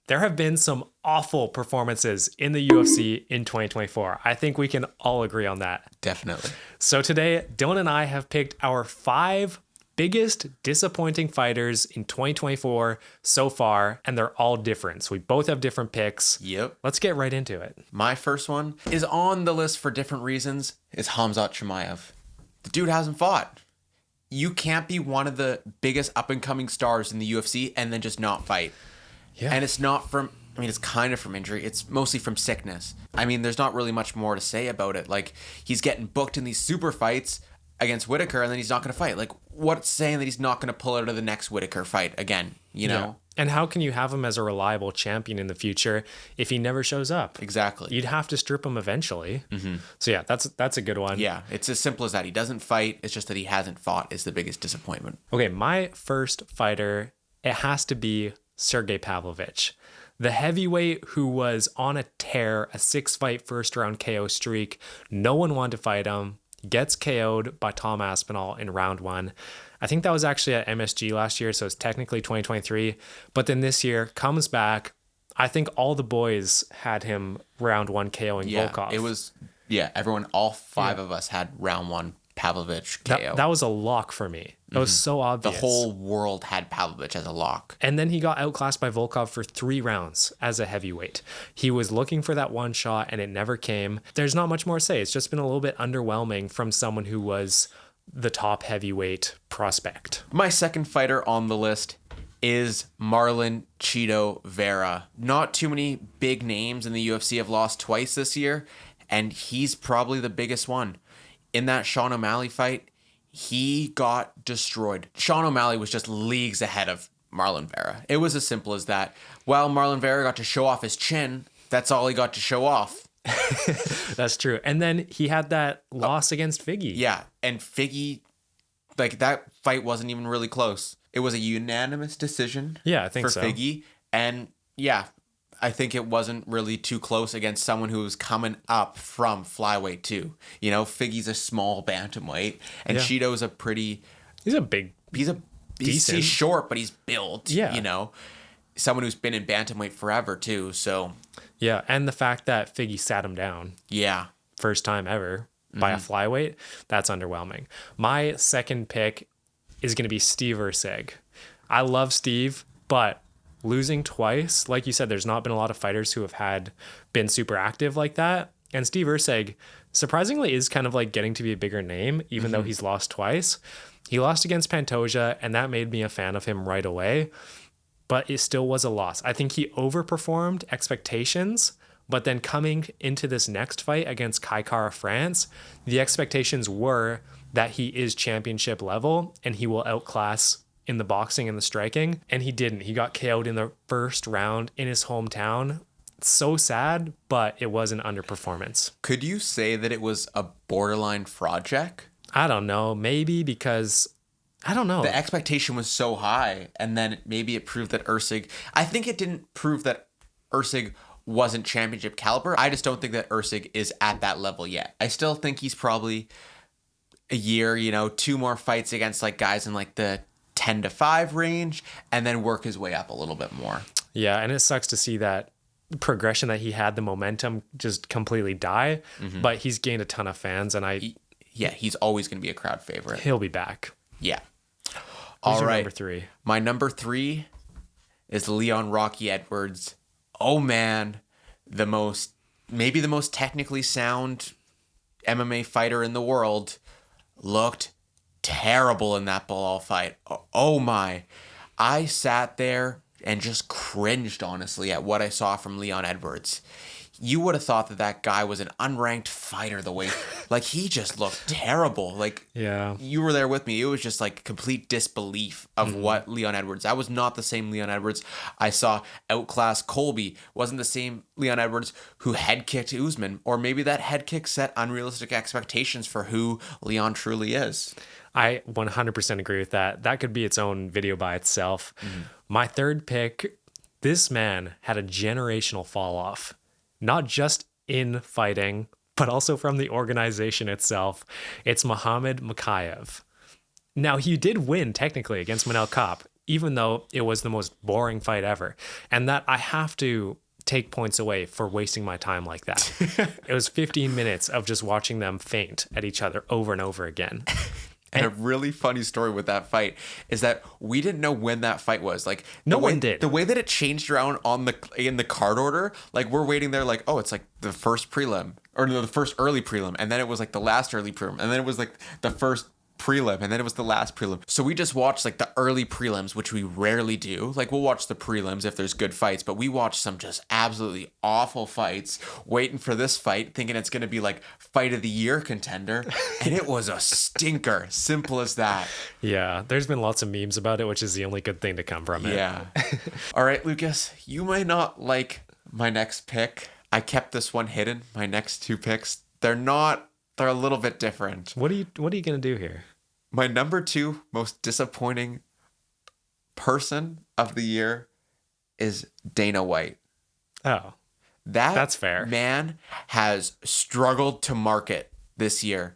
there have been some awful performances in the UFC in 2024. I think we can all agree on that. Definitely. So today, Dylan and I have picked our 5 biggest disappointing fighters in 2024 so far, and they're all different. So we both have different picks. Yep. Let's get right into it. My first one is on the list for different reasons. Is Khamzat Chimaev. The dude hasn't fought. You can't be one of the biggest up-and-coming stars in the UFC and then just not fight. Yeah. And it's not from, I mean, it's kind of from injury. It's mostly from sickness. I mean, there's not really much more to say about it. Like, he's getting booked in these super fights against Whitaker, and then he's not going to fight. Like, what's saying that he's not going to pull out of the next Whitaker fight again, you know? Yeah. And how can you have him as a reliable champion in the future if he never shows up? Exactly. You'd have to strip him eventually. Mm-hmm. So yeah, that's a good one. Yeah, it's as simple as that. He doesn't fight. It's just that he hasn't fought is the biggest disappointment. Okay, my first fighter, it has to be Sergey Pavlovich, the heavyweight who was on a tear, a 6-fight first round KO streak. No one wanted to fight him. Gets KO'd by Tom Aspinall in round 1. I think that was actually at MSG last year, so it's technically 2023. But then this year comes back. I think all the boys had him round 1 KOing Volkov. It was, everyone, all 5 of us had round 1 Pavlovich KO. That was a lock for me. It was so obvious. The whole world had Pavlovich as a lock. And then he got outclassed by Volkov for 3 rounds as a heavyweight. He was looking for that one shot and it never came. There's not much more to say. It's just been a little bit underwhelming from someone who was the top heavyweight prospect. My second fighter on the list is Marlon Chito Vera. Not too many big names in the UFC have lost twice this year, and he's probably the biggest one. In that Sean O'Malley fight, he got destroyed. Sean O'Malley was just leagues ahead of Marlon Vera. It was as simple as that. While Marlon Vera got to show off his chin, that's all he got to show off. That's true. And then he had that loss against Figgy. Yeah, and Figgy, like, that fight wasn't even really close. It was a unanimous decision. Yeah, I think for so. Figgy, and yeah, I think it wasn't really too close against someone who was coming up from flyweight too. You know, Figgy's a small bantamweight, and Chito's a pretty. He's a big. He's short, but he's built. Yeah, you know, someone who's been in bantamweight forever too. So. Yeah, and the fact that Figgy sat him down. Yeah. First time ever by a flyweight, that's underwhelming. My second pick is going to be Steve Erceg. I love Steve, but losing twice, like you said, there's not been a lot of fighters who have been super active like that. And Steve Erceg, surprisingly, is kind of like getting to be a bigger name, even though he's lost twice. He lost against Pantoja, and that made me a fan of him right away. But it still was a loss. I think he overperformed expectations, but then coming into this next fight against Kai Kara France, the expectations were that he is championship level and he will outclass in the boxing and the striking, and he didn't. He got KO'd in the first round in his hometown. It's so sad, but it was an underperformance. Could you say that it was a borderline fraud check? I don't know. Maybe because... I don't know. The expectation was so high, and then maybe it proved that Erceg... I think it didn't prove that Erceg wasn't championship caliber. I just don't think that Erceg is at that level yet. I still think he's probably a year, 2 more fights against like guys in like the 10-5 range, and then work his way up a little bit more. Yeah, and it sucks to see that progression that he had, the momentum just completely die, but he's gained a ton of fans, and he's always going to be a crowd favorite. He'll be back. Yeah. Who's your number 3? My number 3 is Leon Rocky Edwards. Oh man, maybe the most technically sound MMA fighter in the world, looked terrible in that Bilal fight. Oh my. I sat there and just cringed, honestly, at what I saw from Leon Edwards. You would have thought that guy was an unranked fighter the way, like, he just looked terrible. Like, yeah, you were there with me. It was just like complete disbelief of what Leon Edwards. That was not the same Leon Edwards I saw outclass Colby. Wasn't the same Leon Edwards who head kicked Usman, or maybe that head kick set unrealistic expectations for who Leon truly is. I 100% agree with that. That could be its own video by itself. My third pick, this man had a generational fall off. Not just in fighting, but also from the organization itself. It's Muhammad Mokaev. Now, he did win technically against Manel Kape. even though it was the most boring fight ever. And that I have to take points away for wasting my time like that. It was 15 minutes of just watching them feint at each other over and over again. And a really funny story with that fight is that we didn't know when that fight was. Like No one did. The way that it changed around in the card order, like we're waiting there like, oh, it's like the first prelim or no, the first early prelim, and then it was like the last early prelim, and then it was like the first prelim, and then it was the last prelim. So we just watched like the early prelims, which we rarely do. Like we'll watch the prelims if there's good fights, but we watched some just absolutely awful fights, waiting for this fight, thinking it's going to be like fight of the year contender, and it was a stinker. Simple as that. Yeah, there's been lots of memes about it, which is the only good thing to come from it. Yeah. All right, Lucas, you might not like my next pick. I kept this one hidden. My next two picks, they're a little bit different. What are you going to do here? My number 2 most disappointing person of the year is Dana White. Oh, That's fair. Man has struggled to market this year.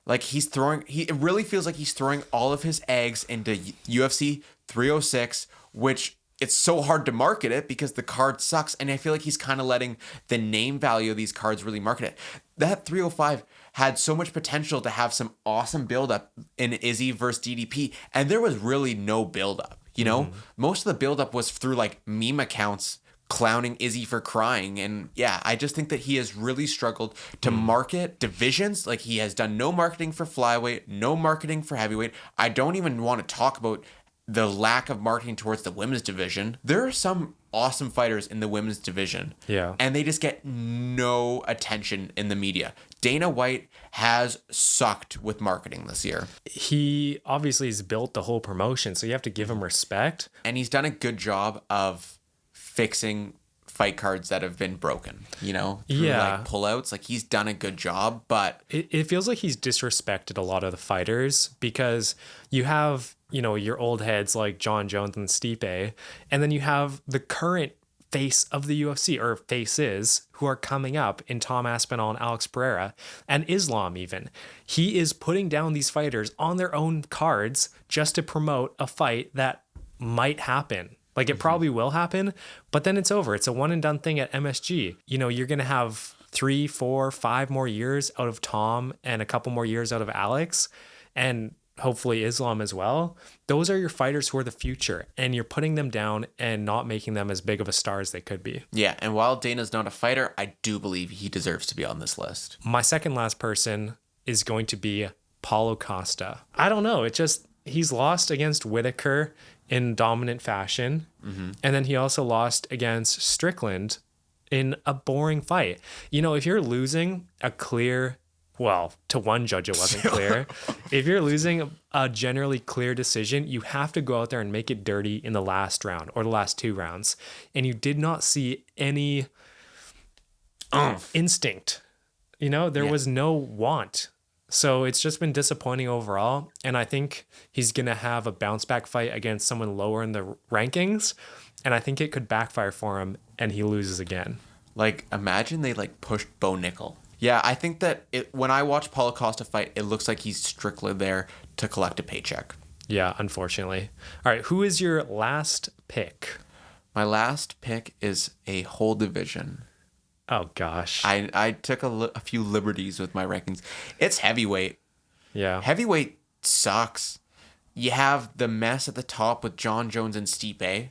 Like it really feels like he's throwing all of his eggs into UFC 306, which it's so hard to market it because the card sucks. And I feel like he's kind of letting the name value of these cards really market it. That 305 had so much potential to have some awesome buildup in Izzy versus DDP. And there was really no buildup, you know? Most of the buildup was through like meme accounts clowning Izzy for crying. And yeah, I just think that he has really struggled to market divisions. Like he has done no marketing for flyweight, no marketing for heavyweight. I don't even want to talk about the lack of marketing towards the women's division. There are some awesome fighters in the women's division. Yeah. And they just get no attention in the media. Dana White has sucked with marketing this year. He obviously has built the whole promotion, so you have to give him respect. And he's done a good job of fixing fight cards that have been broken, you know? Through Yeah. like pullouts. Like he's done a good job, but It feels like he's disrespected a lot of the fighters because you have, you know, your old heads like John Jones and Stipe, and then you have the current face of the UFC, or faces, who are coming up in Tom Aspinall and Alex Pereira and Islam even. He is putting down these fighters on their own cards just to promote a fight that might happen. Like it probably will happen, but then it's over. It's a one and done thing at MSG. You know, you're going to have 3, 4, 5 more years out of Tom and a couple more years out of Alex, and hopefully Islam as well. Those are your fighters who are the future, and you're putting them down and not making them as big of a star as they could be. yeah. And while Dana's not a fighter, I do believe he deserves to be on this list. My second last person is going to be Paulo Costa. I don't know. He's lost against Whitaker in dominant fashion. And then he also lost against Strickland in a boring fight. You know, if you're losing a clear, well, to one judge it wasn't clear. If you're losing a generally clear decision, you have to go out there and make it dirty in the last round or the last 2 rounds. And you did not see any instinct. You know, there was no want. So it's just been disappointing overall. And I think he's going to have a bounce back fight against someone lower in the rankings. And I think it could backfire for him and he loses again. Like, imagine they like pushed Bo Nickel. Yeah, I think that when I watch Paulo Costa fight, it looks like he's strictly there to collect a paycheck. Yeah, unfortunately. All right, who is your last pick? My last pick is a whole division. Oh, gosh. I took a few liberties with my rankings. It's heavyweight. Yeah. Heavyweight sucks. You have the mess at the top with John Jones and Stipe.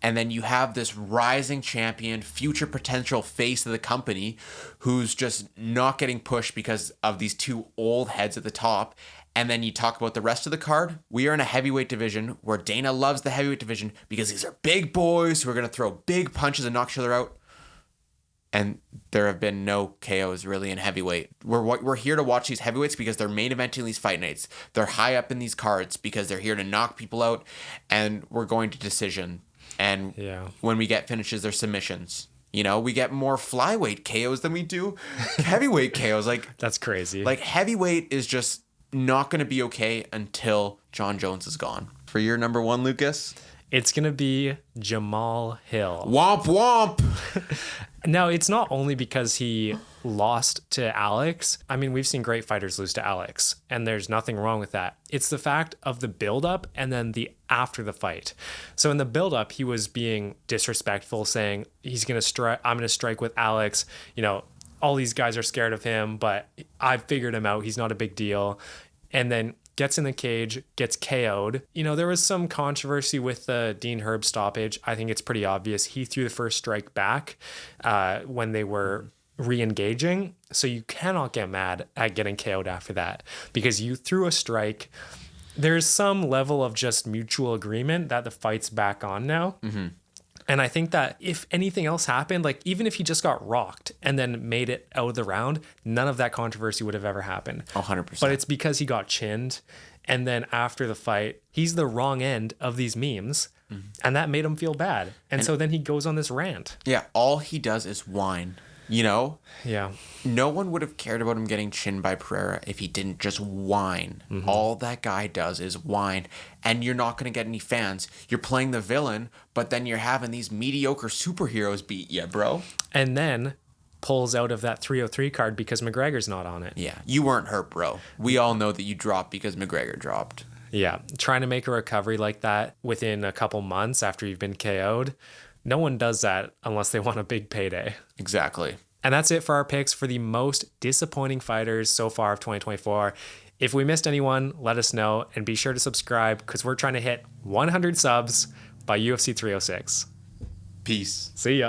And then you have this rising champion, future potential face of the company who's just not getting pushed because of these 2 old heads at the top. And then you talk about the rest of the card. We are in a heavyweight division where Dana loves the heavyweight division because these are big boys who are going to throw big punches and knock each other out. And there have been no KOs really in heavyweight. We're here to watch these heavyweights because they're main eventing these fight nights. They're high up in these cards because they're here to knock people out. And we're going to decision. And when we get finishes, they're submissions. You know, we get more flyweight KOs than we do heavyweight KOs. Like That's crazy. Like heavyweight is just not going to be okay until John Jones is gone. For your number 1, Lucas? It's going to be Jamal Hill. Womp womp. Now, it's not only because he lost to Alex. I mean, we've seen great fighters lose to Alex, and there's nothing wrong with that. It's the fact of the buildup and then the after the fight. So in the buildup, he was being disrespectful, saying he's gonna strike. I'm gonna strike with Alex. You know, all these guys are scared of him, but I've figured him out. He's not a big deal. And then gets in the cage, gets KO'd. You know, there was some controversy with the Dean Herb stoppage. I think it's pretty obvious. He threw the first strike back when they were re-engaging. So you cannot get mad at getting KO'd after that because you threw a strike. There's some level of just mutual agreement that the fight's back on now. Mm-hmm. And I think that if anything else happened, like even if he just got rocked and then made it out of the round, none of that controversy would have ever happened. 100%. But it's because he got chinned. And then after the fight, he's the wrong end of these memes. Mm-hmm. And that made him feel bad. And so then he goes on this rant. Yeah, all he does is whine. You know? Yeah. No one would have cared about him getting chinned by Pereira if he didn't just whine. Mm-hmm. All that guy does is whine. And you're not going to get any fans. You're playing the villain, but then you're having these mediocre superheroes beat you, bro. And then pulls out of that 303 card because McGregor's not on it. Yeah. You weren't hurt, bro. We all know that you dropped because McGregor dropped. Yeah. Trying to make a recovery like that within a couple months after you've been KO'd. No one does that unless they want a big payday. Exactly. And that's it for our picks for the most disappointing fighters so far of 2024. If we missed anyone, let us know and be sure to subscribe because we're trying to hit 100 subs by UFC 306. Peace. See ya.